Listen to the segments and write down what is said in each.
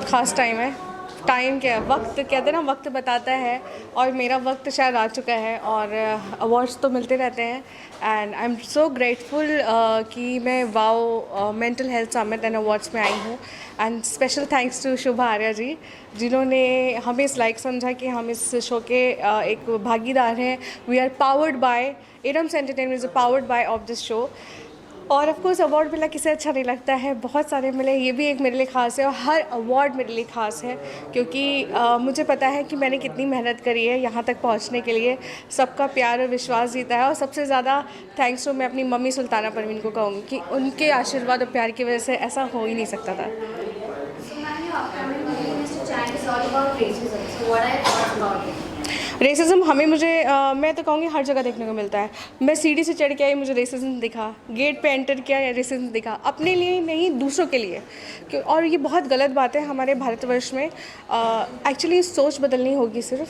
बहुत ख़ास टाइम है। टाइम क्या, वक्त कहते हैं ना, वक्त बताता है, और मेरा वक्त शायद आ चुका है। और अवार्ड्स तो मिलते रहते हैं, and I am so grateful कि मैं wow mental health summit and awards में आई हूँ। एंड स्पेशल थैंक्स टू शुभा आर्या जी, जिन्होंने हमें इस लायक समझा कि हम इस शो के एक भागीदार हैं। We are powered by Irams entertainment, is powered by of this show. और ऑफ कोर्स अवार्ड मिला किसे अच्छा नहीं लगता है, बहुत सारे मिले, ये भी एक मेरे लिए ख़ास है। और हर अवार्ड मेरे लिए ख़ास है, क्योंकि मुझे पता है कि मैंने कितनी मेहनत करी है यहाँ तक पहुँचने के लिए। सबका प्यार और विश्वास जीता है, और सबसे ज़्यादा थैंक्स टू मैं अपनी मम्मी सुल्ताना परवीन को कहूँगी कि उनके आशीर्वाद और प्यार की वजह से ऐसा हो ही नहीं सकता था। रेसिज्म मैं तो कहूँगी हर जगह देखने को मिलता है। मैं सीढ़ी से चढ़ के आई, मुझे रेसिज्म दिखा, गेट पे एंटर किया या रेसिज्म दिखा, अपने लिए नहीं दूसरों के लिए। और ये बहुत गलत बात है हमारे भारतवर्ष में। एक्चुअली सोच बदलनी होगी सिर्फ,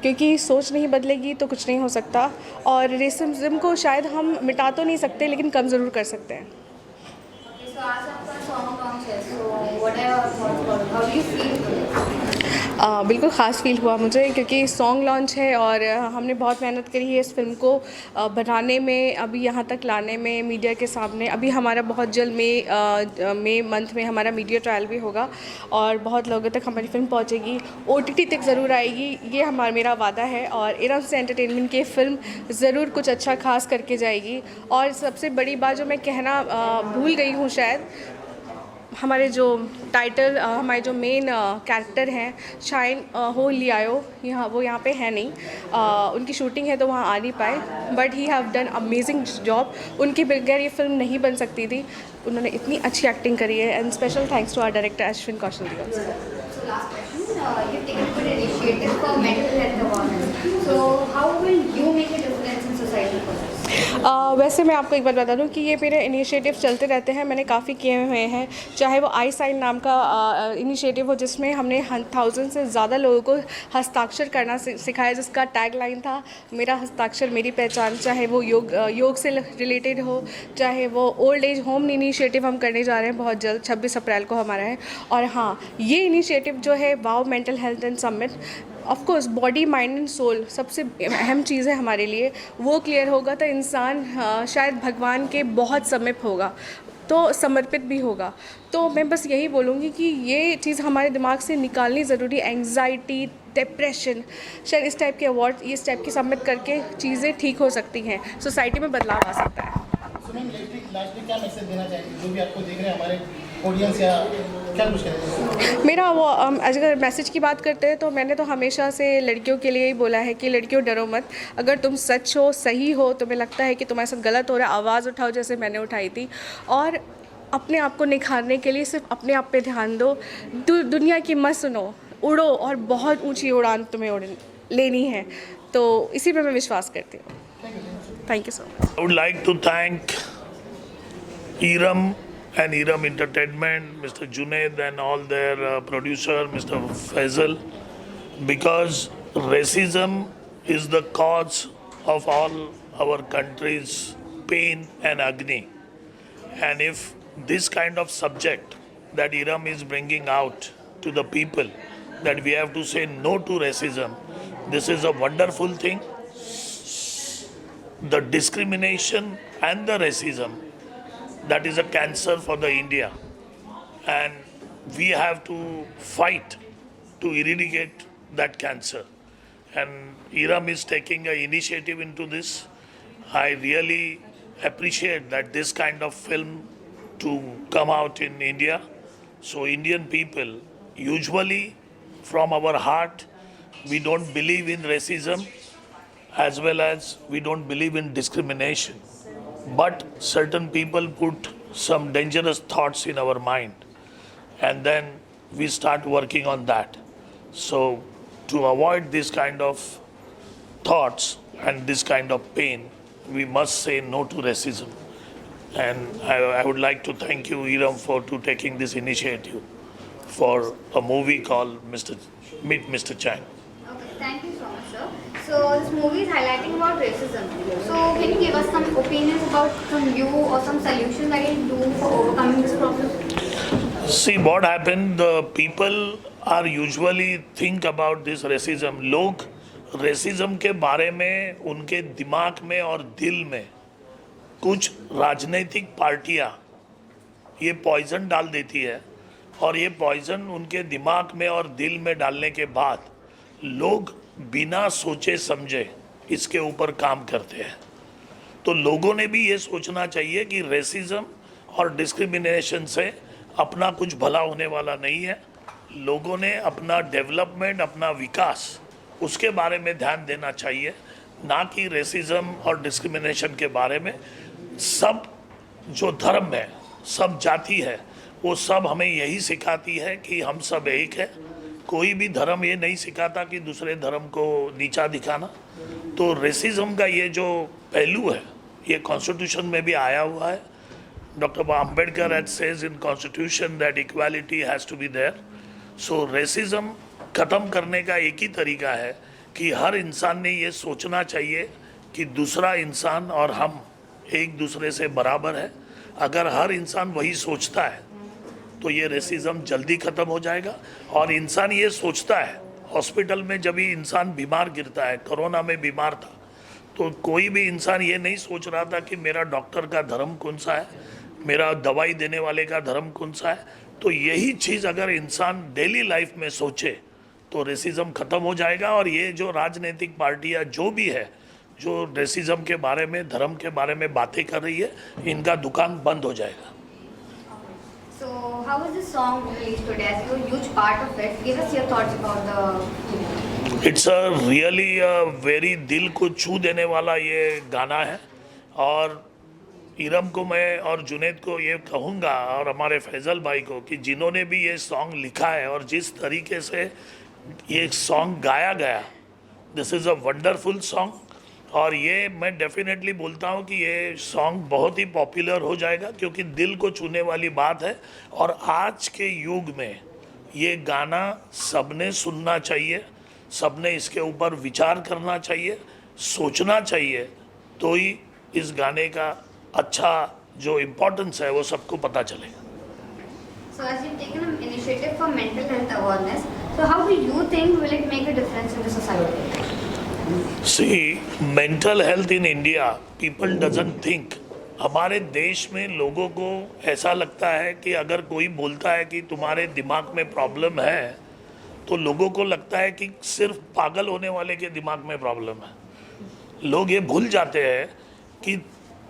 क्योंकि सोच नहीं बदलेगी तो कुछ नहीं हो सकता। और रेसिज्म को शायद हम मिटा तो नहीं सकते, लेकिन कम ज़रूर कर सकते हैं। बिल्कुल ख़ास फील हुआ मुझे, क्योंकि सॉन्ग लॉन्च है और हमने बहुत मेहनत करी है इस फिल्म को बनाने में, अभी यहाँ तक लाने में मीडिया के सामने। अभी हमारा बहुत जल्द मई मंथ में हमारा मीडिया ट्रायल भी होगा, और बहुत लोगों तक हमारी फिल्म पहुँचेगी, OTT तक ज़रूर आएगी, ये मेरा वादा है। और इरम्स एंटरटेनमेंट की फ़िल्म ज़रूर कुछ अच्छा खास करके जाएगी। और सबसे बड़ी बात जो मैं कहना भूल गई हूँ शायद, हमारे जो टाइटल, हमारे जो मेन कैरेक्टर हैं शाइन हो लियाओ, वो यहाँ पे है नहीं। उनकी शूटिंग है तो वहाँ आ नहीं पाए, but he have done amazing job. उनके बगैर ये फिल्म नहीं बन सकती थी, उन्होंने इतनी अच्छी एक्टिंग करी है। And special thanks to our director Ashwin Kaushal वैसे मैं आपको एक बात बता दूं कि ये मेरे इनिशिएटिव चलते रहते हैं, मैंने काफ़ी किए हुए हैं। चाहे वो आई साइन नाम का इनिशिएटिव हो, जिसमें हमने 1000 से ज़्यादा लोगों को हस्ताक्षर करना सिखाया, जिसका टैग लाइन था मेरा हस्ताक्षर मेरी पहचान। चाहे वो योग से रिलेटेड हो, चाहे वो ओल्ड एज होम इनिशिएटिव हम करने जा रहे हैं बहुत जल्द, 26 अप्रैल को हमारा है। और हाँ, ये इनिशिएटिव जो है wow mental health and summit, of course body mind and soul सबसे अहम चीज़ है हमारे लिए। वो क्लियर होगा तो इंसान शायद भगवान के बहुत समीप होगा, तो समर्पित भी होगा। तो मैं बस यही बोलूँगी कि ये चीज़ हमारे दिमाग से निकालनी ज़रूरी। एंग्जाइटी, डिप्रेशन, शायद इस टाइप के अवार्ड, इस टाइप की सबमिट करके चीज़ें ठीक हो सकती हैं, सोसाइटी में बदलाव आ सकता है। क्या मैसेज देना चाहिए जो भी आपको देख रहे हैं हमारे ऑडियंस, या क्या कुछ करेंगे? मेरा वो अगर मैसेज की बात करते हैं तो मैंने तो हमेशा से लड़कियों के लिए ही बोला है कि लड़कियों डरो मत। अगर तुम सच हो, सही हो, तुम्हें लगता है कि तुम्हारे साथ गलत हो रहा है, आवाज़ उठाओ जैसे मैंने उठाई थी। और अपने आप को निखारने के लिए सिर्फ अपने आप पे ध्यान दो, दुनिया की मत सुनो, उड़ो, और बहुत ऊंची उड़ान तुम्हें लेनी है। तो इसी पे मैं विश्वास करती हूँ। Thank you so much. I would like to thank Iram and Iram Entertainment, Mr. Junaid and all their producer, Mr. Faisal, because racism is the cause of all our country's pain and agony. And if this kind of subject that Iram is bringing out to the people, that we have to say no to racism, this is a wonderful thing. The discrimination and the racism, that is a cancer for the India, and we have to fight to eradicate that cancer. And Iram is taking an initiative into this. I really appreciate that this kind of film to come out in India. So Indian people, usually from our heart, we don't believe in racism, as well as we don't believe in discrimination. But certain people put some dangerous thoughts in our mind, and then we start working on that. So to avoid this kind of thoughts and this kind of pain, we must say no to racism. And I would like to thank you, Iram, for taking this initiative for a movie called Meet Mr. Chang. Okay, thank you so much, sir. So this movie is highlighting about racism. So can you give us some opinions from you, or some solutions that you do for overcoming this problem? See what happened, the people are usually think about this racism. लोग racism के बारे में उनके दिमाग में और दिल में कुछ राजनीतिक पार्टियां ये पॉइजन डाल देती है और ये पॉइजन उनके दिमाग में और दिल में डालने के बाद लोग बिना सोचे समझे इसके ऊपर काम करते हैं। तो लोगों ने भी ये सोचना चाहिए कि रेसिज्म और डिस्क्रिमिनेशन से अपना कुछ भला होने वाला नहीं है। लोगों ने अपना डेवलपमेंट, अपना विकास, उसके बारे में ध्यान देना चाहिए, ना कि रेसिज्म और डिस्क्रिमिनेशन के बारे में। सब जो धर्म है, सब जाति है, वो सब हमें यही सिखाती है कि हम सब एक है। कोई भी धर्म ये नहीं सिखाता कि दूसरे धर्म को नीचा दिखाना। तो रेसिज्म का ये जो पहलू है, ये कॉन्स्टिट्यूशन में भी आया हुआ है। Doctor Ambedkar had says in constitution that equality has to be there. So racism ख़त्म करने का एक ही तरीका है कि हर इंसान ने ये सोचना चाहिए कि दूसरा इंसान और हम एक दूसरे से बराबर है। अगर हर इंसान वही सोचता है तो ये रेसिज्म जल्दी ख़त्म हो जाएगा। और इंसान ये सोचता है, हॉस्पिटल में जब भी इंसान बीमार गिरता है, कोरोना में बीमार था, तो कोई भी इंसान ये नहीं सोच रहा था कि मेरा डॉक्टर का धर्म कौन सा है, मेरा दवाई देने वाले का धर्म कौन सा है। तो यही चीज़ अगर इंसान डेली लाइफ में सोचे तो रेसिज्म ख़त्म हो जाएगा। और ये जो राजनीतिक पार्टियाँ जो भी है, जो रेसिज्म के बारे में, धर्म के बारे में बातें कर रही है, इनका दुकान बंद हो जाएगा। So, how was this song released today? As you're a huge part of it, give us your thoughts about the. It's really very दिल को छू देने वाला ये गाना है। और इरम को मैं और जुनैद को ये कहूँगा और हमारे फैज़ल भाई को कि जिन्होंने भी ये सॉन्ग लिखा है और जिस तरीके से ये सॉन्ग गाया गया, this is a wonderful song. और ये मैं डेफिनेटली बोलता हूँ कि ये सॉन्ग बहुत ही पॉपुलर हो जाएगा, क्योंकि दिल को छूने वाली बात है। और आज के युग में ये गाना सबने सुनना चाहिए, सबने इसके ऊपर विचार करना चाहिए, सोचना चाहिए, तो ही इस गाने का अच्छा जो इम्पोर्टेंस है वो सबको पता चलेगा। So, as you've taken an initiative for mental health awareness, so how do you think will it make a difference in the society? See, mental health in India, people doesn't think. हमारे देश में लोगों को ऐसा लगता है कि अगर कोई बोलता है कि तुम्हारे दिमाग में प्रॉब्लम है, तो लोगों को लगता है कि सिर्फ पागल होने वाले के दिमाग में प्रॉब्लम है। लोग ये भूल जाते हैं कि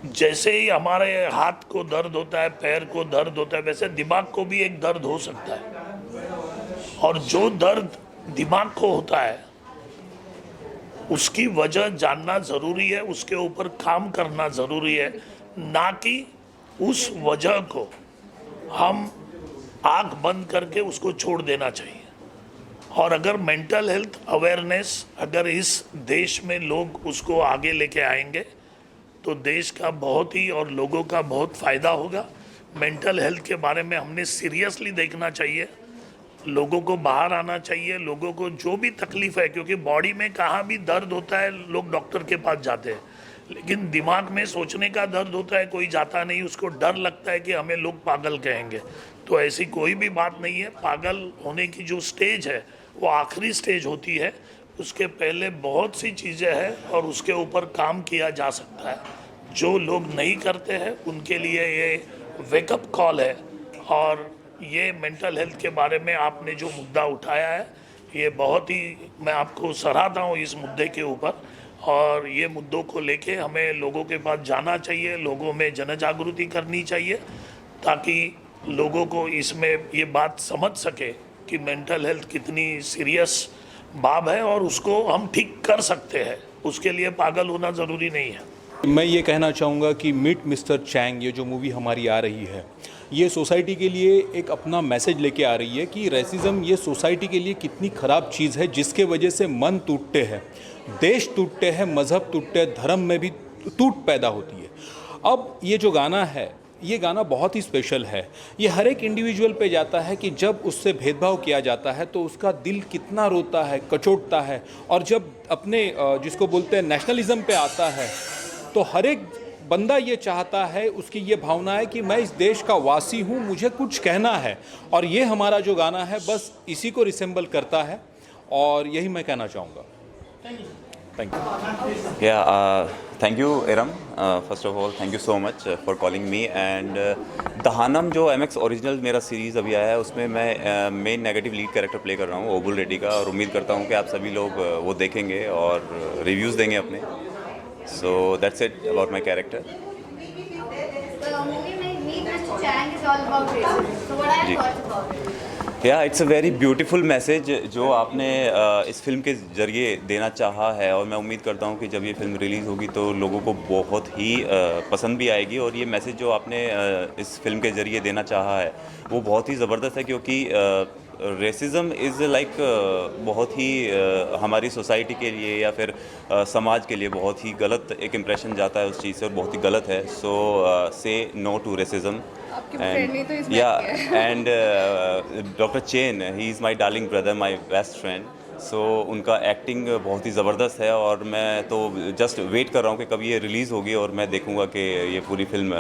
जैसे ही हमारे हाथ को दर्द होता है, पैर को दर्द होता है, वैसे दिमाग को भी एक दर्द हो सकता है। और जो दर्द दिमाग को होता है उसकी वजह जानना ज़रूरी है, उसके ऊपर काम करना ज़रूरी है, ना कि उस वजह को हम आँख बंद करके उसको छोड़ देना चाहिए। और अगर मेंटल हेल्थ अवेयरनेस अगर इस देश में लोग उसको आगे लेके आएंगे तो देश का बहुत ही और लोगों का बहुत फ़ायदा होगा। मेंटल हेल्थ के बारे में हमने सीरियसली देखना चाहिए, लोगों को बाहर आना चाहिए, लोगों को जो भी तकलीफ़ है, क्योंकि बॉडी में कहाँ भी दर्द होता है लोग डॉक्टर के पास जाते हैं, लेकिन दिमाग में सोचने का दर्द होता है कोई जाता नहीं, उसको डर लगता है कि हमें लोग पागल कहेंगे। तो ऐसी कोई भी बात नहीं है। पागल होने की जो स्टेज है वो आखिरी स्टेज होती है, उसके पहले बहुत सी चीज़ें हैं और उसके ऊपर काम किया जा सकता है। जो लोग नहीं करते हैं उनके लिए ये वेकअप कॉल है। और ये मेंटल हेल्थ के बारे में आपने जो मुद्दा उठाया है, ये बहुत ही मैं आपको सराहता हूँ इस मुद्दे के ऊपर। और ये मुद्दों को लेके हमें लोगों के पास जाना चाहिए, लोगों में जन जागृति करनी चाहिए, ताकि लोगों को इसमें ये बात समझ सके कि मेंटल हेल्थ कितनी सीरियस बात है और उसको हम ठीक कर सकते हैं। उसके लिए पागल होना ज़रूरी नहीं है। मैं ये कहना चाहूँगा कि मीट मिस्टर चैंग, ये जो मूवी हमारी आ रही है, ये सोसाइटी के लिए एक अपना मैसेज लेके आ रही है कि रेसिज्म ये सोसाइटी के लिए कितनी ख़राब चीज़ है, जिसके वजह से मन टूटते हैं, देश टूटते हैं, मज़हब टूटते हैं, धर्म में भी टूट पैदा होती है। अब ये जो गाना है, ये गाना बहुत ही स्पेशल है। ये हर एक इंडिविजुअल पे जाता है कि जब उससे भेदभाव किया जाता है तो उसका दिल कितना रोता है, कचोटता है। और जब अपने जिसको बोलते हैं नेशनलिज्म पे आता है, तो हर एक बंदा ये चाहता है, उसकी ये भावना है कि मैं इस देश का वासी हूँ, मुझे कुछ कहना है, और ये हमारा जो गाना है बस इसी को रिसेंबल करता है, और यही मैं कहना चाहूँगा। Thank you. Thank you Iram, first of all thank you so much for calling me. And दहानम जो MX ओरिजिनल मेरा सीरीज़ अभी आया है, उसमें मैं main negative lead character play कर रहा हूँ, ओबुल रेड्डी का, और उम्मीद करता हूँ कि आप सभी लोग वो देखेंगे और रिव्यूज़ देंगे अपने। So that's it about my character. The movie Meet Mr. Chang is all about racism. So what are your thoughts about it? It's a very beautiful message जो आपने इस फिल्म के ज़रिए देना चाहा है, और मैं उम्मीद करता हूँ कि जब ये फिल्म रिलीज़ होगी तो लोगों को बहुत ही पसंद भी आएगी। और ये मैसेज जो आपने इस फिल्म के ज़रिए देना चाहा है वो बहुत ही ज़बरदस्त है, क्योंकि रेसिज़म इज़ लाइक बहुत ही हमारी सोसाइटी के लिए या फिर समाज के लिए बहुत ही गलत एक इम्प्रेशन जाता है उस चीज़ से, और बहुत ही गलत है। So say no to racism. And doctor Chen, he is my darling brother, my best friend. So उनका एक्टिंग बहुत ही ज़बरदस्त है, और मैं तो जस्ट वेट कर रहा हूँ कि कब ये रिलीज़ होगी और मैं देखूँगा कि ये पूरी फिल्म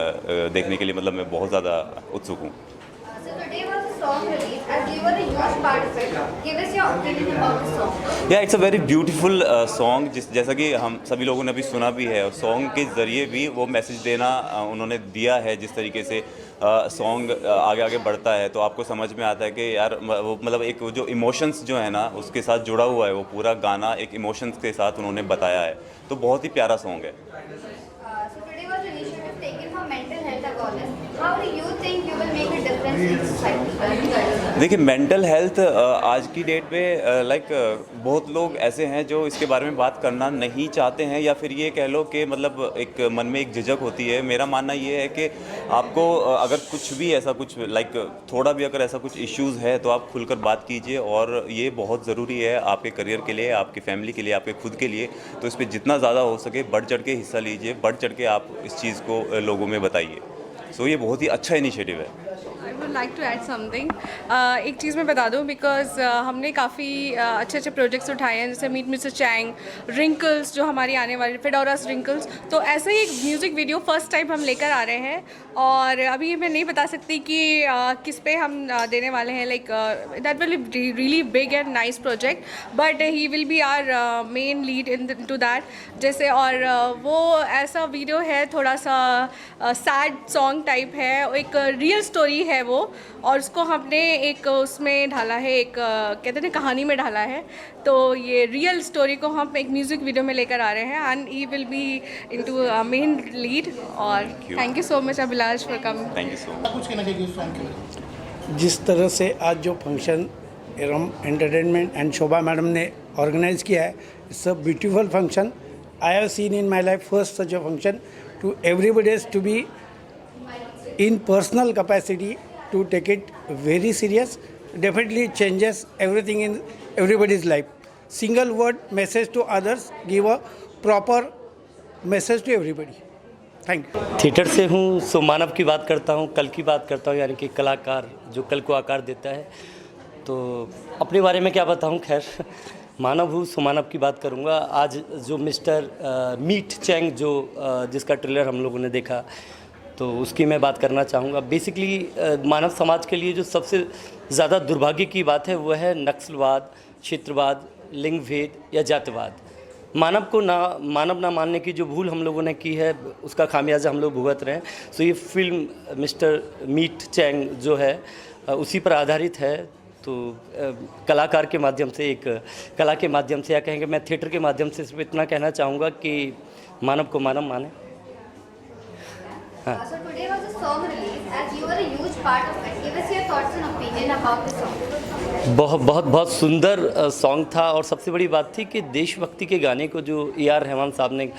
देखने के लिए, मतलब मैं बहुत ज़्यादा उत्सुक हूँ। So today was a song release as you were a huge part of it. Give us your opinion about the song. It's a very beautiful song, जैसा कि हम सभी लोगों ने अभी सुना भी है, और सॉन्ग के ज़रिए भी वो मैसेज देना उन्होंने दिया है। जिस तरीके से सॉन्ग आगे आगे बढ़ता है तो आपको समझ में आता है कि यार वो मतलब एक जो इमोशंस जो है ना उसके साथ जुड़ा हुआ है, वो पूरा गाना एक इमोशंस के साथ उन्होंने बताया है, तो बहुत ही प्यारा सॉन्ग है। So today was an initiative taken for mental health awareness. How do you think you will make a difference in society? देखिए, मेंटल हेल्थ आज की डेट में लाइक बहुत लोग ऐसे हैं जो इसके बारे में बात करना नहीं चाहते हैं, या फिर ये कह लो कि मतलब एक मन में एक झिझक होती है। मेरा मानना ये है कि आपको अगर कुछ भी ऐसा कुछ लाइक थोड़ा भी अगर ऐसा कुछ इश्यूज़ है तो आप खुलकर बात कीजिए, और ये बहुत ज़रूरी है आपके करियर के लिए, आपकी फैमिली के लिए, आपके खुद के लिए। तो इस पर जितना ज़्यादा हो सके बढ़ चढ़ के हिस्सा लीजिए, बढ़ चढ़ के आप इस चीज़ को लोगों में बताइए। सो ये बहुत ही अच्छा इनिशिएटिव है। I would like to add something. एक चीज़ मैं बता दूं, बिकॉज हमने काफ़ी अच्छे अच्छे प्रोजेक्ट्स उठाए हैं, जैसे मीट मिस्टर चैंग, रिंकल्स जो हमारी आने वाली फेडोरास रिंकल्स, तो ऐसे ही एक म्यूज़िक वीडियो फर्स्ट टाइम हम लेकर आ रहे हैं, और अभी मैं नहीं बता सकती कि किस पे हम देने वाले हैं। Like that will be really big and nice project, but he will be our main lead in to that. जैसे और वो ऐसा वीडियो है, थोड़ा सा सैड सॉन्ग टाइप है, एक रियल स्टोरी है वो, और उसको हमने एक उसमें ढाला है, एक कहते हैं कहानी में ढाला है। तो ये रियल स्टोरी को हम एक म्यूज़िक वीडियो में लेकर आ रहे हैं, and he will be into main lead. और thank you so much Abhilash for coming. Thank you so much. कुछ कहना चाहिए उस सॉन्ग के बारे में? जिस तरह से आज जो function Iram entertainment and Shobha madam ने ऑर्गेनाइज किया है, it's a beautiful function. I have seen in my life first such a function to everybody to be in personal capacity to take it very serious. Definitely changes everything in everybody's life. Single word message to others, give a proper message to everybody. Thank you. Theatre से हूँ, सो मानव की बात करता हूँ, कल की बात करता हूँ, यानी कि कलाकार जो कल को आकार देता है। तो अपने बारे में क्या बताऊँ, खैर मानव हूँ, सो मानव की बात करूँगा। आज जो मिस्टर मीट चैंग जो जिसका ट्रेलर हम लोगों ने देखा, तो उसकी मैं बात करना चाहूँगा। बेसिकली मानव समाज के लिए जो सबसे ज़्यादा दुर्भाग्य की बात है वो है नक्सलवाद, क्षेत्रवाद, लिंग भेद या जातिवाद। मानव ना मानने की जो भूल हम लोगों ने की है, उसका खामियाजा हम लोग भुगत रहे हैं। सो ये फिल्म मिस्टर मीट चैंग जो है उसी पर आधारित है। तो कलाकार के माध्यम से, एक कला के माध्यम से, या कहेंगे मैं थिएटर के माध्यम से सिर्फ इतना कहना चाहूँगा कि मानव को मानव माने। So today was a song release as you were a huge part of it. Give us your thoughts and opinion about the song. बहुत सुंदर सॉन्ग था, और सबसे बड़ी बात थी कि देशभक्ति के गाने को जो AR रहमान साहब ने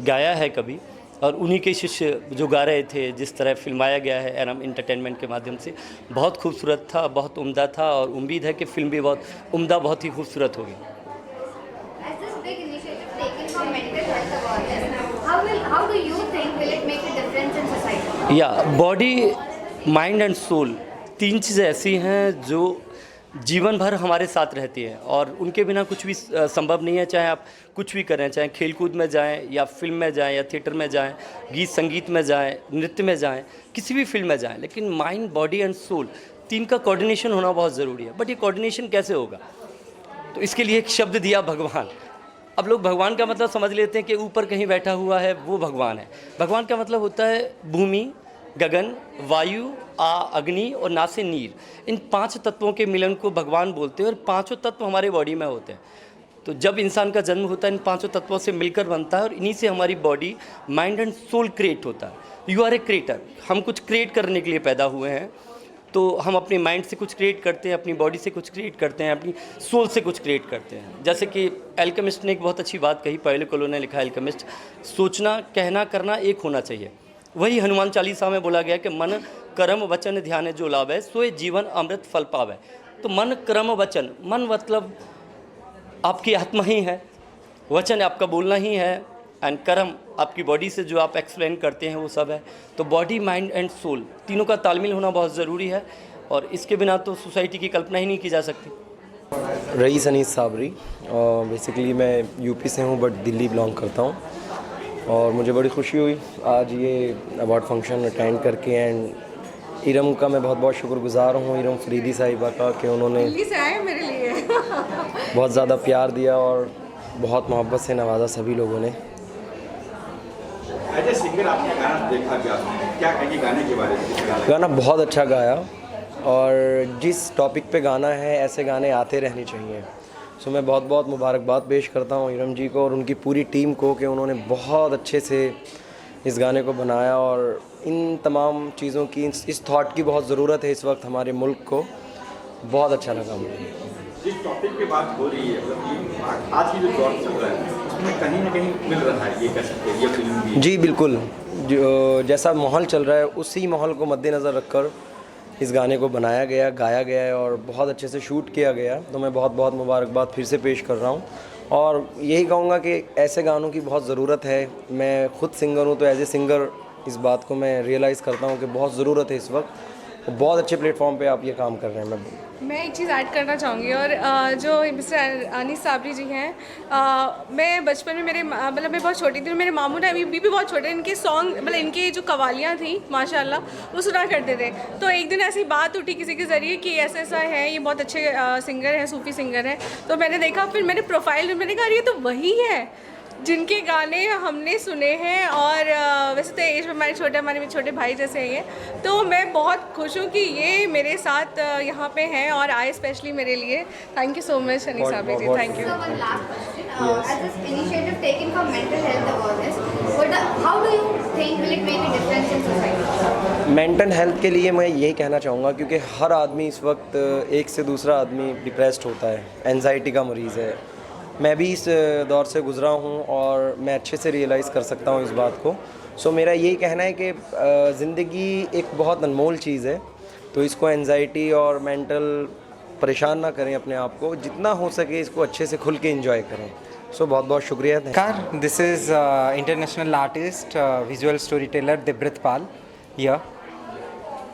गाया है कभी, और उन्हीं के शिष्य जो गा रहे थे, जिस तरह फिल्माया गया है एरम एंटरटेनमेंट के माध्यम से, बहुत खूबसूरत था, बहुत उम्दा था, और उम्मीद है कि फिल्म भी बहुत उम्दा, बहुत ही खूबसूरत होगी। As this big initiative taken for mental health awareness, how do you think will it make a difference in society? या बॉडी, माइंड एंड सोल, तीन चीज़ें ऐसी हैं जो जीवन भर हमारे साथ रहती है और उनके बिना कुछ भी संभव नहीं है। चाहे आप कुछ भी करें, चाहे खेलकूद में जाएं या फिल्म में जाएं या थिएटर में जाएं, गीत संगीत में जाएं, नृत्य में जाएं, किसी भी फील्ड में जाएं, लेकिन माइंड, बॉडी एंड सोल, तीन का कोऑर्डिनेशन होना बहुत ज़रूरी है। बट ये कोऑर्डिनेशन कैसे होगा? तो इसके लिए एक शब्द दिया भगवान। अब लोग भगवान का मतलब समझ लेते हैं कि ऊपर कहीं बैठा हुआ है वो भगवान है। भगवान का मतलब होता है भूमि, गगन, वायु, अग्नि और ना से नीर। इन 5 तत्वों के मिलन को भगवान बोलते हैं और 5 तत्व हमारे बॉडी में होते हैं। तो जब इंसान का जन्म होता है इन 5 तत्वों से मिलकर बनता है और इन्हीं से हमारी body, mind and soul create होता है। You are a creator. हम कुछ क्रिएट करने के लिए पैदा हुए हैं। तो हम अपने माइंड से कुछ क्रिएट करते हैं, अपनी बॉडी से कुछ क्रिएट करते हैं, अपनी सोल से कुछ क्रिएट करते हैं। जैसे कि एल्केमिस्ट ने एक बहुत अच्छी बात कही, पहले कोलो ने लिखा एल्केमिस्ट, सोचना, कहना, करना एक होना चाहिए। वही हनुमान चालीसा में बोला गया कि मन कर्म वचन ध्यान जो लाभै, सोए जीवन अमृत फल पावै। तो मन कर्म वचन, मन मतलब आपकी आत्मा ही है, वचन आपका बोलना ही है, एंड कर्म आपकी बॉडी से जो आप एक्सप्लेन करते हैं वो सब है। तो बॉडी, माइंड एंड सोल तीनों का तालमेल होना बहुत ज़रूरी है और इसके बिना तो सोसाइटी की कल्पना ही नहीं की जा सकती। रईस अनीस साबरी, बेसिकली मैं यूपी से हूँ बट दिल्ली बिलोंग करता हूँ और मुझे बड़ी खुशी हुई आज ये अवार्ड फंक्शन अटेंड करके। एंड इरम का मैं बहुत बहुत शुक्रगुजार हूँ, इरम फरीदी साहिबा का, कि उन्होंने दिल्ली से आए मेरे लिए बहुत ज़्यादा प्यार दिया और बहुत मोहब्बत से नवाजा सभी लोगों ने। एज ए सिंगर आपने गाना देखा, क्या कहेंगे गाने के बारे में? गाना बहुत अच्छा गाया और जिस टॉपिक पे गाना है ऐसे गाने आते रहने चाहिए। सो मैं बहुत बहुत मुबारकबाद पेश करता हूँ इरम जी को और उनकी पूरी टीम को कि उन्होंने बहुत अच्छे से इस गाने को बनाया और इन तमाम चीज़ों की, इस थॉट की बहुत ज़रूरत है इस वक्त हमारे मुल्क को। बहुत अच्छा लगा मुझे। जिस टॉपिक पे बात हो रही है, मतलब आज की जो दौर चल रहा है उसमें कहीं ना कहीं मिल रहा है, ये कह सकते हैं, ये फिल्म भी। जी बिल्कुल, जो जैसा माहौल चल रहा है उसी माहौल को मद्देनज़र रखकर इस गाने को बनाया गया, गाया गया है और बहुत अच्छे से शूट किया गया। तो मैं बहुत बहुत मुबारकबाद फिर से पेश कर रहा हूँ और यही कहूँगा कि ऐसे गानों की बहुत ज़रूरत है। मैं ख़ुद सिंगर हूँ तो एज ए सिंगर इस बात को मैं रियलाइज़ करता हूँ कि बहुत ज़रूरत है इस वक्त। बहुत अच्छे प्लेटफॉर्म पे आप ये काम कर रहे हैं। मैं एक चीज़ ऐड करना चाहूँगी और जो मिस्टर अनीस साबरी जी हैं, मैं बचपन में मेरे मतलब मैं बहुत छोटी थी, मेरे मामू ने अभी भी बहुत छोटे, इनके सॉन्ग मतलब इनकी जो कवालियाँ थी माशाल्लाह वो सुना करते थे। तो एक दिन ऐसी बात उठी किसी के ज़रिए कि ऐसा ऐसा है, ये बहुत अच्छे सिंगर है, सूफ़ी सिंगर है। तो मैंने देखा, फिर मैंने प्रोफाइल में मैंने कहा ये तो वही है जिनके गाने हमने सुने हैं। और वैसे तो एज में हमारे छोटे भाई जैसे हैं ये। तो मैं बहुत खुश हूँ कि ये मेरे साथ यहाँ पे हैं और आए स्पेशली मेरे लिए। Thank you so much Anees Sabri ji, thank you. So one last question. As this initiative taken for mental health awareness, how do you think will it make a difference in society? Mental health के लिए मैं यही कहना चाहूँगा, क्योंकि हर आदमी इस वक्त एक से दूसरा आदमी डिप्रेस्ड होता है, एंजाइटी का मरीज़ है। मैं भी इस दौर से गुज़रा हूँ और मैं अच्छे से रियलाइज़ कर सकता हूँ इस बात को। सो मेरा यही कहना है कि ज़िंदगी एक बहुत अनमोल चीज़ है, तो इसको एंजाइटी और मेंटल परेशान ना करें अपने आप को, जितना हो सके इसको अच्छे से खुल के एंजॉय करें। सो बहुत बहुत शुक्रिया। नमस्कार, this is international artist, visual story teller Devvrat Pal here.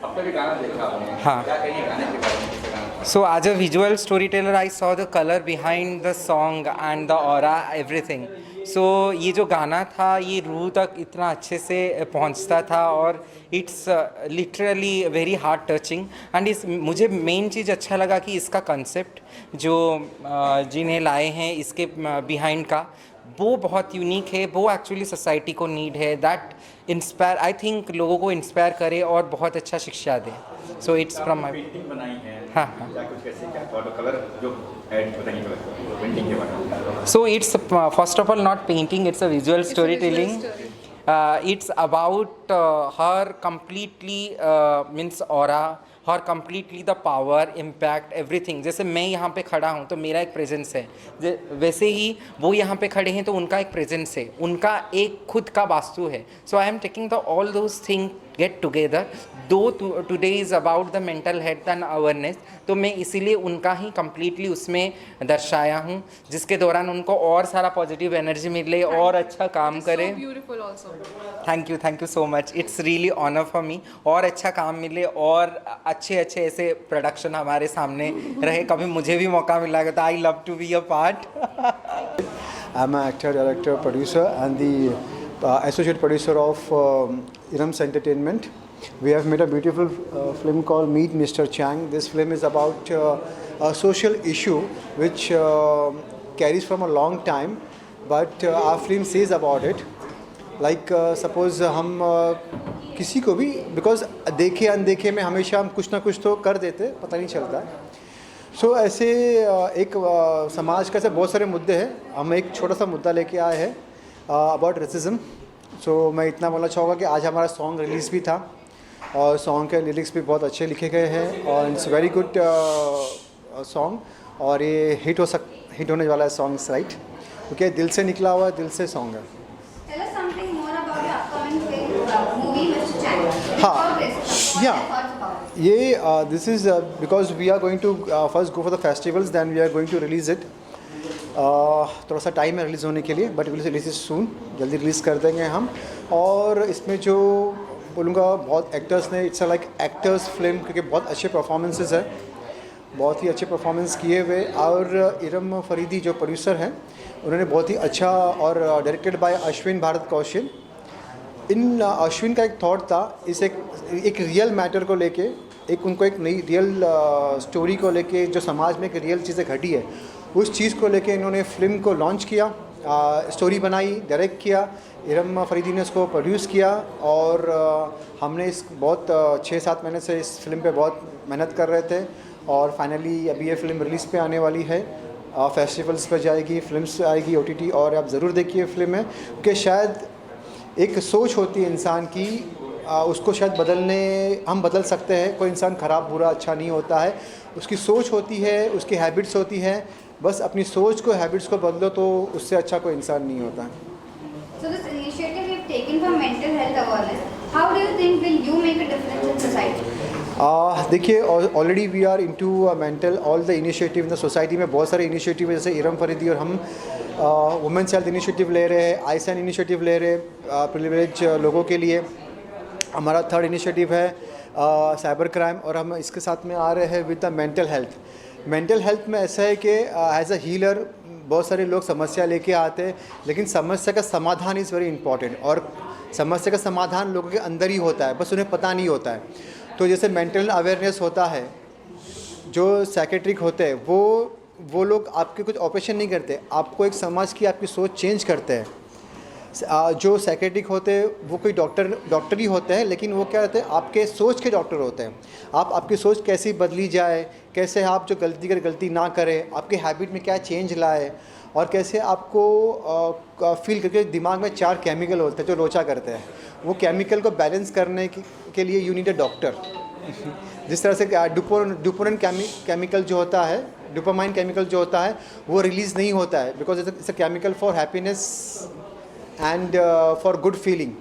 आपने भी गाना देखा आपने, हाँ। क्या कहेंगे गाने के बारे में? So as a visual storyteller, I saw the color behind the song and the aura, everything. So ये जो गाना था ये रूह तक इतना अच्छे से पहुंचता था और it's literally very heart touching. And इस मुझे मेन चीज़ अच्छा लगा कि इसका कंसेप्ट जो जिन्हें लाए हैं इसके बिहाइंड का, वो बहुत यूनिक है। वो एक्चुअली सोसाइटी को नीड है, दैट इंस्पायर, आई थिंक लोगों को इंस्पायर करे और बहुत अच्छा शिक्षा दे। So it's from my painting बनाई है, हाँ हाँ। क्या कुछ कैसे, क्या थॉट और कलर जो ऐड बताइए पेंटिंग के बारे में। So it's first of all not painting, it's a visual storytelling. It's about her completely means aura, her completely the power, impact, everything. जैसे मैं यहाँ पे खड़ा हूँ तो मेरा एक प्रेजेंस है, वैसे ही वो यहाँ पे खड़े हैं तो उनका एक प्रेजेंस है, उनका एक खुद का वास्तु है। So I am taking the all those things get together. Though today is about the mental health and awareness, तो मैं इसीलिए उनका ही कम्प्लीटली उसमें दर्शाया हूँ, जिसके दौरान उनको और सारा पॉजिटिव एनर्जी मिले और अच्छा काम करें। Beautiful also. Thank you so much, it's really honour for me. और अच्छा काम मिले और अच्छे ऐसे प्रोडक्शन हमारे सामने रहे। कभी मुझे भी मौका मिला तो I love to be a part. I am actor, director, producer and the associate producer of Irams Entertainment. We have made a beautiful film called Meet Mr. Chang. This film is about a social issue which carries from a long time, but our film says about it. Like suppose हम किसी को भी, because देखे अनदेखे में हमेशा हम कुछ ना कुछ तो कर देते, पता नहीं चलता है। सो ऐसे एक समाज का ऐसे बहुत सारे मुद्दे हैं। हम एक छोटा सा मुद्दा लेके आए हैं अबाउट रेसिज्म। सो मैं इतना बोलना चाहूँगा कि आज हमारा सॉन्ग रिलीज़ भी था और सॉन्ग के लिरिक्स भी बहुत अच्छे लिखे गए हैं और इट्स वेरी गुड सॉन्ग और ये हिट होने वाला है सॉन्ग, राइट? क्योंकि दिल से निकला हुआ दिल से सॉन्ग है। Tell us something more about your upcoming film, movie Mr. Chang. हाँ, या ये this is because we are going to first go for the festivals, then we are going to release it. थोड़ा सा time है release होने के लिए, but will release it soon, जल्दी रिलीज़ कर देंगे हम। और इसमें जो बोलूँगा बहुत एक्टर्स ने, इट्स लाइक एक्टर्स फिल्म, क्योंकि बहुत अच्छे परफॉर्मेंसेस है, बहुत ही अच्छे परफॉर्मेंस किए हुए। और इरम फरीदी जो प्रोड्यूसर हैं उन्होंने बहुत ही अच्छा, और डायरेक्टेड बाय अश्विन भारत कौशल। इन अश्विन का एक थॉट था, इस एक रियल मैटर को लेके, एक उनको एक नई रियल स्टोरी को लेके, जो समाज में एक रियल चीज़ें घटी है, उस चीज़ को लेके इन्होंने फ़िल्म को लॉन्च किया, स्टोरी बनाई, डायरेक्ट किया। इरम फरीदी ने उसको प्रोड्यूस किया और हमने इस बहुत 6-7 महीने से इस फिल्म पे बहुत मेहनत कर रहे थे और फाइनली अभी ये फ़िल्म रिलीज़ पे आने वाली है। फेस्टिवल्स पर जाएगी, फिल्म्स आएगी OTT, और आप ज़रूर देखिए फिल्म है, क्योंकि शायद एक सोच होती है इंसान की, उसको शायद हम बदल सकते हैं। कोई इंसान ख़राब बुरा अच्छा नहीं होता है, उसकी सोच होती है, उसकी हैबिट्स होती हैं। बस अपनी सोच को, हैबिट्स को बदलो तो उससे अच्छा कोई इंसान नहीं होता है। So this initiative you've taken for mental health awareness, how do you think will you make a difference in society? देखिए, already we are into mental, all the initiative in the society में बहुत सारे initiative है, जैसे इरम फरीदी और हम women's health initiative ले रहे हैं, आईसैन इनिशिएटिव ले रहे हैं प्रिविलेज लोगों के लिए। हमारा थर्ड इनिशिएटिव है साइबर क्राइम, और हम इसके साथ में आ रहे हैं with the mental health. Mental health में ऐसा है कि एज अ हीलर बहुत सारे लोग समस्या लेके आते हैं, लेकिन समस्या का समाधान इज़ वेरी इंपॉर्टेंट, और समस्या का समाधान लोगों के अंदर ही होता है, बस उन्हें पता नहीं होता है। तो जैसे मेंटल अवेयरनेस होता है, जो साइकेट्रिक होते हैं वो लोग आपके कुछ ऑपरेशन नहीं करते, आपको एक समझ की आपकी सोच चेंज करते हैं। जो साइकेट्रिक होते हैं वो कोई डॉक्टर ही होते हैं, लेकिन वो क्या होते हैं, आपके सोच के डॉक्टर होते हैं। आपकी सोच कैसी बदली जाए, कैसे आप जो गलती ना करें, आपके हैबिट में क्या चेंज लाए, और कैसे आपको फील करके। दिमाग में 4 केमिकल होते हैं जो लोचा करते हैं, वो केमिकल को बैलेंस करने के लिए यू नीड अ डॉक्टर। जिस तरह से डोपामाइन केमिकल जो होता है, डोपामाइन केमिकल जो होता है वो रिलीज़ नहीं होता है, because it's a chemical for happiness and for good feeling.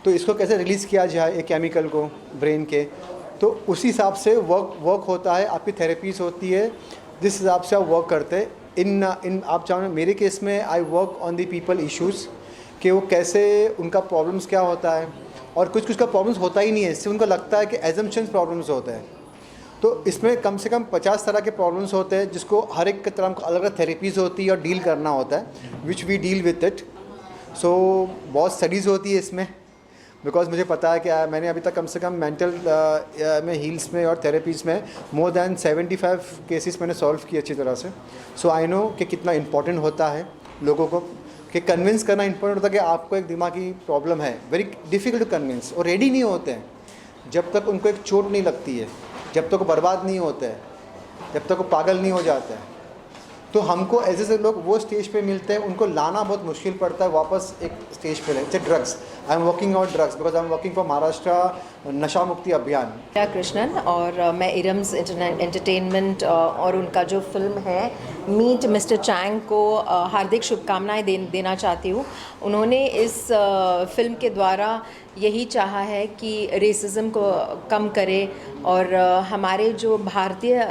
तो इसको कैसे रिलीज़ किया जाए एक केमिकल को ब्रेन के, तो उसी हिसाब से वर्क होता है। आपकी थेरेपीज होती है, जिस हिसाब से आप वर्क करते हैं। इन आप चाहो, मेरे केस में I work on the people issues, कि वो कैसे, उनका प्रॉब्लम्स क्या होता है, और कुछ का प्रॉब्लम्स होता ही नहीं है, इससे उनको लगता है कि एजम्पशंस प्रॉब्लम्स होते हैं। तो इसमें कम से कम 50 तरह के प्रॉब्लम्स होते हैं, जिसको हर एक तरह को अलग अलग थेरेपीज़ होती है और डील करना होता है, which we deal with it. So बहुत स्टडीज़ होती है इसमें, बिकॉज मुझे पता है कि मैंने अभी तक कम से कम मेंटल में हील्स में और थेरेपीज़ में मोर दैन 75 केसेस मैंने सॉल्व किए अच्छी तरह से। सो आई नो कि कितना इम्पोर्टेंट होता है लोगों को, कि कन्विंस करना इम्पोर्टेंट होता है कि आपको एक दिमागी प्रॉब्लम है। वेरी डिफ़िकल्ट टू कन्विंस, और रेडी नहीं होते हैं जब तक उनको एक चोट नहीं लगती है, जब तक वो बर्बाद नहीं होते हैं, जब तक वो पागल नहीं हो जाते हैं। तो हमको ऐसे लोग वो स्टेज पे मिलते हैं, उनको लाना बहुत मुश्किल पड़ता है वापस एक स्टेज पे। जैसे drugs, I am working on drugs because I am working for Maharashtra नशा मुक्ति अभियान। कृष्णन, और मैं इरम्स एंटरटेनमेंट और उनका जो फिल्म है मीट मिस्टर चैंग को हार्दिक शुभकामनाएं देना चाहती हूँ। उन्होंने इस फिल्म के द्वारा यही चाहा है कि रेसिज्म को कम करे और हमारे जो भारतीय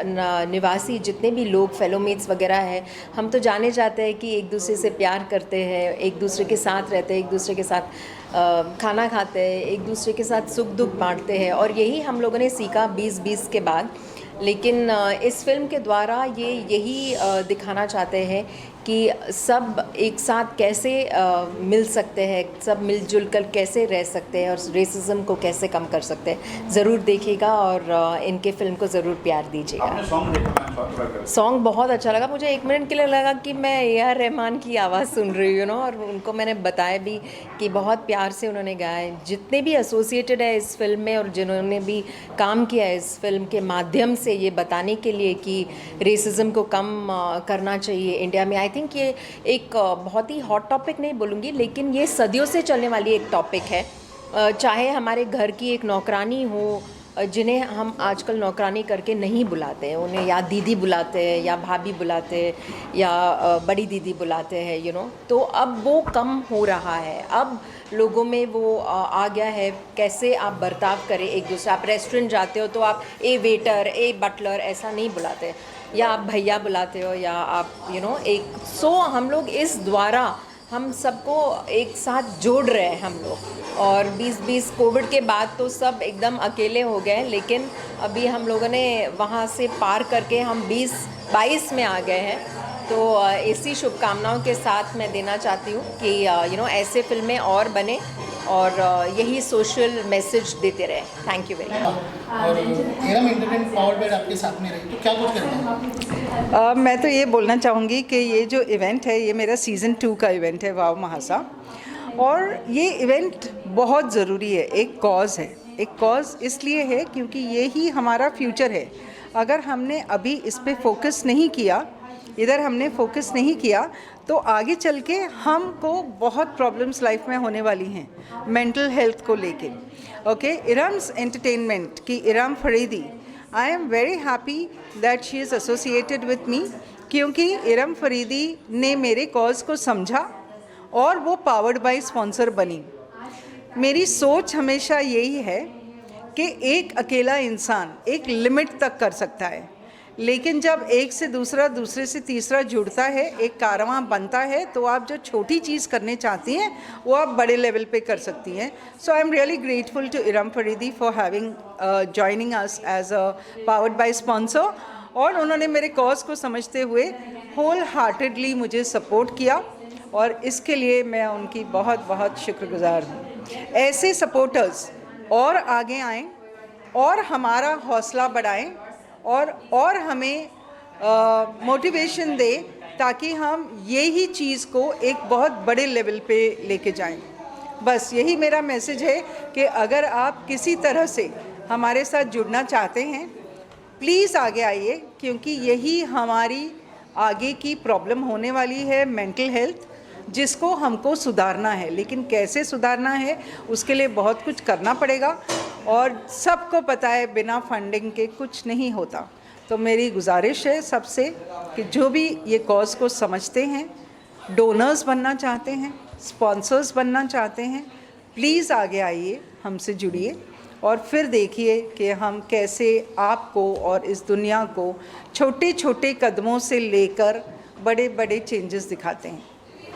निवासी जितने भी लोग फेलोमेट्स वगैरह हैं, हम तो जाने जाते हैं कि एक दूसरे से प्यार करते हैं, एक दूसरे के साथ रहते हैं, एक दूसरे के साथ खाना खाते हैं, एक दूसरे के साथ सुख दुख बांटते हैं, और यही हम लोगों ने सीखा 2020 के बाद। लेकिन इस फिल्म के द्वारा यही दिखाना चाहते हैं कि सब एक साथ कैसे मिल सकते हैं, सब मिलजुल कर कैसे रह सकते हैं और रेसिज्म को कैसे कम कर सकते हैं। ज़रूर देखिएगा और इनके फिल्म को ज़रूर प्यार दीजिएगा। आपने सॉन्ग देखा? सॉन्ग बहुत अच्छा लगा मुझे। 1 मिनट के लिए लगा कि मैं AR रहमान की आवाज़ सुन रही हूँ और उनको मैंने बताया भी कि बहुत प्यार से उन्होंने गाया है। जितने भी एसोसिएटेड है इस फिल्म में और जिन्होंने भी काम किया है इस फिल्म के माध्यम से ये बताने के लिए कि रेसिज्म को कम करना चाहिए इंडिया में। आई थिंक ये एक बहुत ही हॉट टॉपिक नहीं बोलूँगी, लेकिन ये सदियों से चलने वाली एक टॉपिक है। चाहे हमारे घर की एक नौकरानी हो, जिन्हें हम आजकल नौकरानी करके नहीं बुलाते हैं, उन्हें या दीदी बुलाते हैं या भाभी बुलाते हैं या बड़ी दीदी बुलाते हैं, यू नो। तो अब वो कम हो रहा है, अब लोगों में वो आ गया है कैसे आप बर्ताव करें एक दूसरे। आप रेस्टोरेंट जाते हो तो आप ए वेटर, ए बटलर ऐसा नहीं बुलाते, या आप भैया बुलाते हो, या आप एक हम लोग इस द्वारा हम सबको एक साथ जोड़ रहे हैं हम लोग। और 2020 कोविड के बाद तो सब एकदम अकेले हो गए, लेकिन अभी हम लोगों ने वहाँ से पार करके हम 2022 में आ गए हैं। तो इसी शुभकामनाओं के साथ मैं देना चाहती हूँ कि ऐसे फिल्में और बने और यही सोशल मैसेज देते रहे। Thank you very much. और एरम एंटरटेनमेंट पावर्ड बाय आपके साथ में रही, तो क्या कुछ करना है? मैं तो ये बोलना चाहूँगी कि ये जो इवेंट है ये मेरा सीज़न 2 का इवेंट है, वाव महासा। और ये इवेंट बहुत ज़रूरी है, एक कॉज़ है। एक कॉज़ इसलिए है क्योंकि ये ही हमारा फ्यूचर है। अगर हमने अभी इस पे फोकस नहीं किया, इधर हमने फोकस नहीं किया, तो आगे चल के हमको बहुत प्रॉब्लम्स लाइफ में होने वाली हैं मेंटल हेल्थ को लेके। ओके, इरम्स एंटरटेनमेंट की Iram Faridi, I am very happy that she is associated with me, क्योंकि इरम फरीदी ने मेरे कॉज़ को समझा और वो पावर्ड बाय स्पॉन्सर बनी। मेरी सोच हमेशा यही है कि एक अकेला इंसान एक लिमिट तक कर सकता है, लेकिन जब एक से दूसरा, दूसरे से तीसरा जुड़ता है, एक कारवां बनता है, तो आप जो छोटी चीज़ करने चाहती हैं वो आप बड़े लेवल पे कर सकती हैं। So I am really grateful to Iram Faridi for having joining us as a powered by sponsor. और उन्होंने मेरे कॉज को समझते हुए होल हार्टेडली मुझे सपोर्ट किया और इसके लिए मैं उनकी बहुत बहुत शुक्रगुजार हूँ। ऐसे सपोर्टर्स और आगे आएँ और हमारा हौसला बढ़ाएं और हमें मोटिवेशन दे, ताकि हम यही चीज़ को एक बहुत बड़े लेवल पे लेके जाएं। बस यही मेरा मैसेज है कि अगर आप किसी तरह से हमारे साथ जुड़ना चाहते हैं, प्लीज़ आगे आइए, क्योंकि यही हमारी आगे की प्रॉब्लम होने वाली है, मेंटल हेल्थ, जिसको हमको सुधारना है। लेकिन कैसे सुधारना है, उसके लिए बहुत कुछ करना पड़ेगा और सबको पता है बिना फंडिंग के कुछ नहीं होता। तो मेरी गुजारिश है सबसे कि जो भी ये कॉज को समझते हैं, डोनर्स बनना चाहते हैं, स्पॉन्सर्स बनना चाहते हैं, प्लीज़ आगे आइए, हमसे जुड़िए और फिर देखिए कि हम कैसे आपको और इस दुनिया को छोटे छोटे कदमों से लेकर बड़े बड़े चेंजेस दिखाते हैं।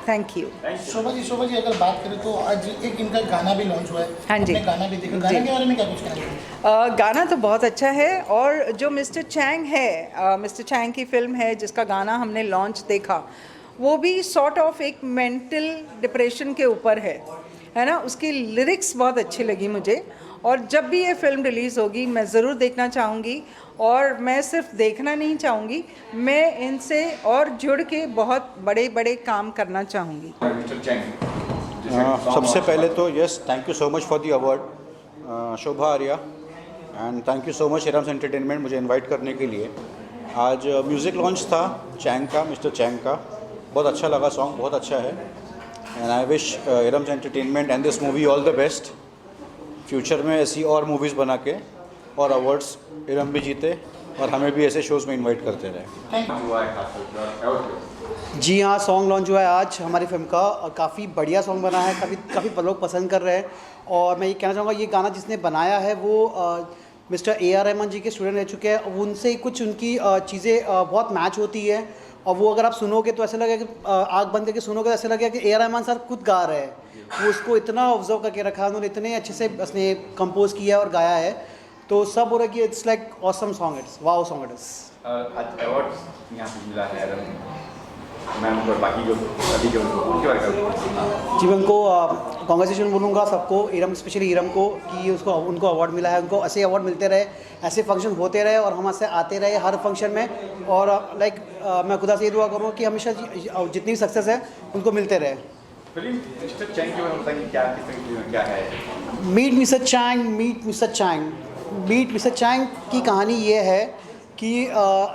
Thank you. शोभा जी अगर बात करें तो आज एक इनका गाना भी लॉन्च हुआ है। हाँ जी, गाना भी देखा, गाने के बारे में क्या कुछ कहना? गाना तो बहुत अच्छा है और जो मिस्टर चैंग है, मिस्टर चैंग की फिल्म है जिसका गाना हमने लॉन्च देखा, वो भी सॉर्ट ऑफ एक मेंटल डिप्रेशन के ऊपर है ना। उसकी लिरिक्स बहुत अच्छी लगी मुझे और जब भी ये फिल्म रिलीज़ होगी मैं ज़रूर देखना चाहूँगी। और मैं सिर्फ देखना नहीं चाहूँगी, मैं इनसे और जुड़ के बहुत बड़े बड़े काम करना चाहूँगी। सबसे पहले तो yes, thank you so much for the award Shobha Arya, and thank you so much Iram's entertainment मुझे इनवाइट करने के लिए। आज म्यूज़िक लॉन्च था चैंग का, मिस्टर चैंग का, बहुत अच्छा लगा, सॉन्ग बहुत अच्छा है। And I wish Iram's entertainment and this movie all the best. Future में ऐसी और मूवीज़ बना के और अवार्ड्स इरम भी जीते, और हमें भी ऐसे शोज़ में इनवाइट करते रहे। हुआ है खास तौर पे और क्या? जी हाँ, सॉन्ग लॉन्च हुआ है आज हमारी फिल्म का और काफ़ी बढ़िया सॉन्ग बना है, काफ़ी लोग पसंद कर रहे हैं। और मैं ये कहना चाहूँगा, ये गाना जिसने बनाया है वो मिस्टर ए आर रहमान जी के स्टूडेंट रह चुके हैं। उनसे कुछ उनकी चीज़ें बहुत मैच होती है और वो अगर आप सुनोगे तो ऐसा लगेगा कि आँख बंद करके सुनोगे तो ऐसा लगेगा कि ए आर रहमान सर खुद गा रहे हैं। वो उसको इतना ऑब्जर्व करके रखा है उन्होंने, इतने अच्छे से उसने कंपोज किया और गाया है, तो सब हो रहा है कि it's like awesome song, it's wow song it is. आज अवार्ड यहाँ पे मिला है मैम और बाकी जो सभी जो उनके बारे में। जी मैं उनको कॉन्ग्रेचुलेशन बोलूँगा सबको, इरम स्पेशली इरम को, कि उनको अवार्ड मिला है। उनको ऐसे अवार्ड मिलते रहे, ऐसे फंक्शन होते रहे और हम ऐसे आते रहे हर फंक्शन में। और लाइक मैं खुदा से ये दुआ करूँगा कि हमेशा जितनी भी सक्सेस है उनको मिलते रहे। फिल्म मिस्टर चैंग के बारे में बताइए, क्या किस तरह की फिल्म क्या है? Meet mister Chang, meet mister Chang. Meet mister Chang की कहानी ये है कि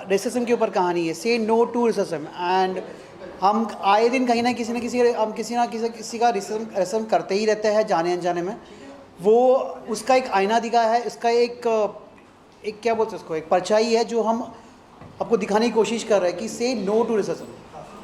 रेसिज्म के ऊपर कहानी है, से नो टू रेसिज्म। एंड हम आए दिन कहीं ना किसी का रेसिज्म करते ही रहते हैं जाने अनजाने में। वो उसका एक आईना दिखा है, इसका एक क्या बोलते हैं उसको, एक परछाई है जो हम आपको दिखाने की कोशिश कर रहे हैं कि से नो टू रेसिज्म।